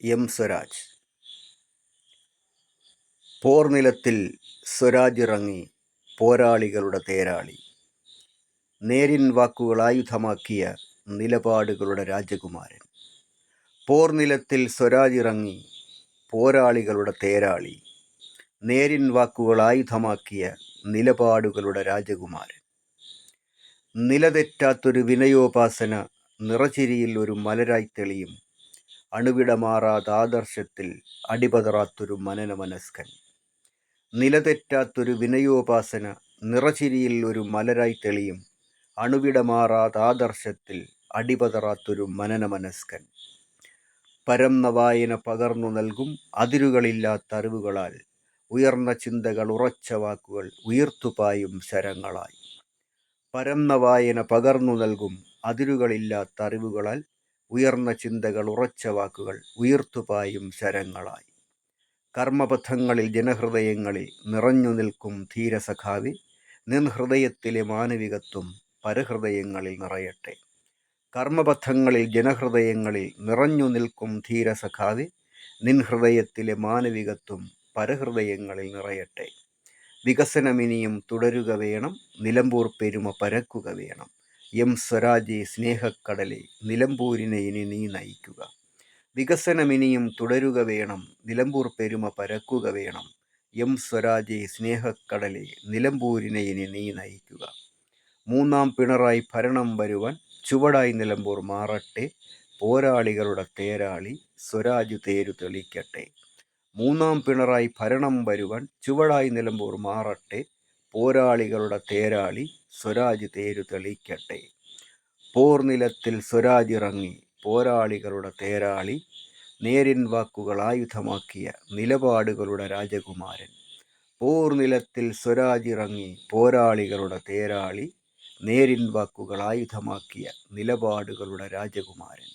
M Swaraj. പോർനിലത്തിൽ സ്വരാജിറങ്ങി പോരാളികളുടെ തേരാളി, നേരിൻ വാക്കുകൾ ആയുധമാക്കിയ നിലപാടുകളുടെ രാജകുമാരൻ. പോർനിലത്തിൽ സ്വരാജിറങ്ങി പോരാളികളുടെ തേരാളി, നേരിൻ വാക്കുകൾ ആയുധമാക്കിയ നിലപാടുകളുടെ രാജകുമാരൻ. നിലതെറ്റാത്തൊരു വിനയോപാസന നിറചിരിയിൽ ഒരു മലരായി തെളിയും, അണുവിടമാറാതാദർശത്തിൽ അടിപതറാത്തൊരു മനനമനസ്കൻ. നിലതെറ്റാത്തൊരു വിനയോപാസന നിറചിരിയിൽ ഒരു മലരായി തെളിയും, അണുവിടമാറാതാദർശത്തിൽ അടിപതറാത്തൊരു മനനമനസ്കൻ. പരന്ന വായന പകർന്നു നൽകും അതിരുകളില്ലാത്ത അറിവുകളാൽ, ഉയർന്ന ചിന്തകൾ ഉറച്ച വാക്കുകൾ ഉയർത്തുപായും ശരങ്ങളായി. പരന്ന വായന പകർന്നു നൽകും അതിരുകളില്ലാത്ത അറിവുകളാൽ, ഉയർന്ന ചിന്തകൾ ഉറച്ച വാക്കുകൾ ഉയർത്തുപായും ശരങ്ങളായി. കർമ്മപഥങ്ങളിൽ ജനഹൃദയങ്ങളിൽ നിറഞ്ഞു നിൽക്കും ധീരസഖാവി, നിൻ ഹൃദയത്തിലെ മാനവികത്വം പരഹൃദയങ്ങളിൽ നിറയട്ടെ. കർമ്മപഥങ്ങളിൽ ജനഹൃദയങ്ങളിൽ നിറഞ്ഞു നിൽക്കും ധീരസഖാവി, നിൻ ഹൃദയത്തിലെ മാനവികത്വം പരഹൃദയങ്ങളിൽ നിറയട്ടെ. വികസനമിനിയും തുടരുക വേണം, നിലമ്പൂർ പെരുമ പരക്കുക വേണം. എം സ്വരാജേ സ്നേഹക്കടലെ, നിലമ്പൂരിനെ ഇനി നീ നയിക്കുക. വികസനമിനിയും തുടരുക വേണം, നിലമ്പൂർ പെരുമ പരക്കുക വേണം. എം സ്വരാജേ സ്നേഹക്കടലെ, നിലമ്പൂരിനെ ഇനി നീ നയിക്കുക. മൂന്നാം പിണറായി ഭരണം വരുവാൻ ചുവടായി നിലമ്പൂർ മാറട്ടെ, പോരാളികളുടെ തേരാളി സ്വരാജ് തേരു തെളിക്കട്ടെ. മൂന്നാം പിണറായി ഭരണം വരുവാൻ ചുവടായി നിലമ്പൂർ മാറട്ടെ, പോരാളികളുടെ തേരാളി സ്വരാജ് തേരു തെളിക്കട്ടെ. പോർനിലത്തിൽ സ്വരാജിറങ്ങി പോരാളികളുടെ തേരാളി, നേരിൻ വാക്കുകൾ ആയുധമാക്കിയ നിലപാടുകളുടെ രാജകുമാരൻ. പോർനിലത്തിൽ സ്വരാജിറങ്ങി പോരാളികളുടെ തേരാളി, നേരിൻ വാക്കുകൾ ആയുധമാക്കിയ നിലപാടുകളുടെ രാജകുമാരൻ.